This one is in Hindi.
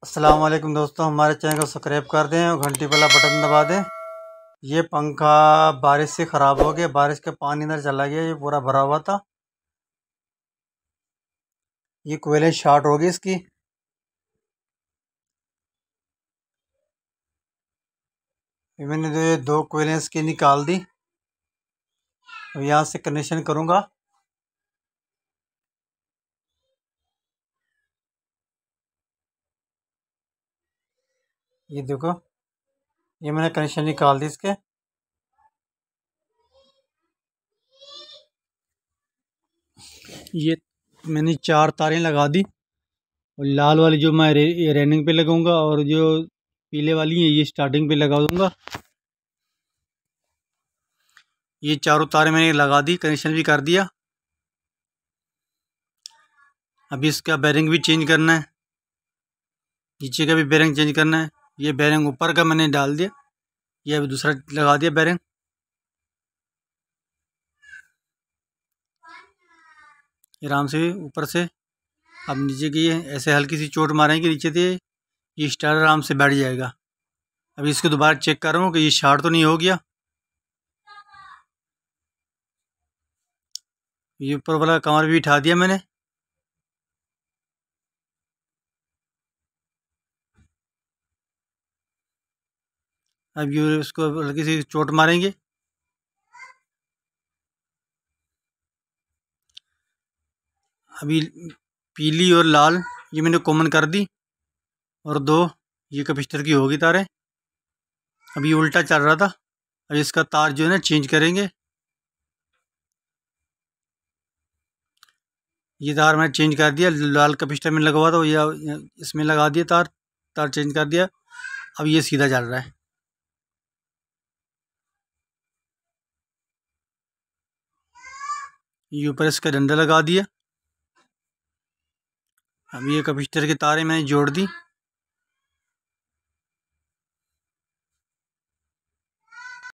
अस्सलाम वालेकुम दोस्तों, हमारे चैनल को सब्सक्राइब कर दें और घंटी वाला बटन दबा दें। ये पंखा बारिश से ख़राब हो गया, बारिश के पानी अंदर चला गया, ये पूरा भरा हुआ था। ये कोयलें शॉर्ट हो गई इसकी। मैंने दो कोयलें इसकी निकाल दी। अब यहाँ से कनेक्शन करूँगा। ये देखो, ये मैंने कनेक्शन निकाल दी इसके। ये मैंने 4 तारें लगा दी और लाल वाली जो मैं रेनिंग पे लगाऊंगा और जो पीले वाली है ये स्टार्टिंग पे लगा दूंगा। ये चारों तारें मैंने लगा दी, कनेक्शन भी कर दिया। अभी इसका बेरिंग भी चेंज करना है, नीचे का भी बेरिंग चेंज करना है। ये बेरिंग ऊपर का मैंने डाल दिया, ये अभी दूसरा लगा दिया बेरिंग। आराम से ऊपर से अब नीचे की ऐसे हल्की सी चोट मारेंगे नीचे से, ये स्टार्टर आराम से बैठ जाएगा। अभी इसको दोबारा चेक कर रहा हूँ कि ये शॉर्ट तो नहीं हो गया। ये ऊपर वाला कमर भी उठा दिया मैंने। अब ये इसको हल्की सी चोट मारेंगे। अभी पीली और लाल ये मैंने कॉमन कर दी और दो ये कैपेसिटर की होगी तारें। अभी ये उल्टा चल रहा था, अब इसका तार जो है ना चेंज करेंगे। ये तार मैंने चेंज कर दिया, लाल कैपेसिटर में लगा हुआ था या इसमें लगा दिया तार, तार चेंज कर दिया। अब ये सीधा चल रहा है। ये ऊपर इसका डंडा लगा दिया। अब ये कैपेसिटर की तारें मैंने जोड़ दी।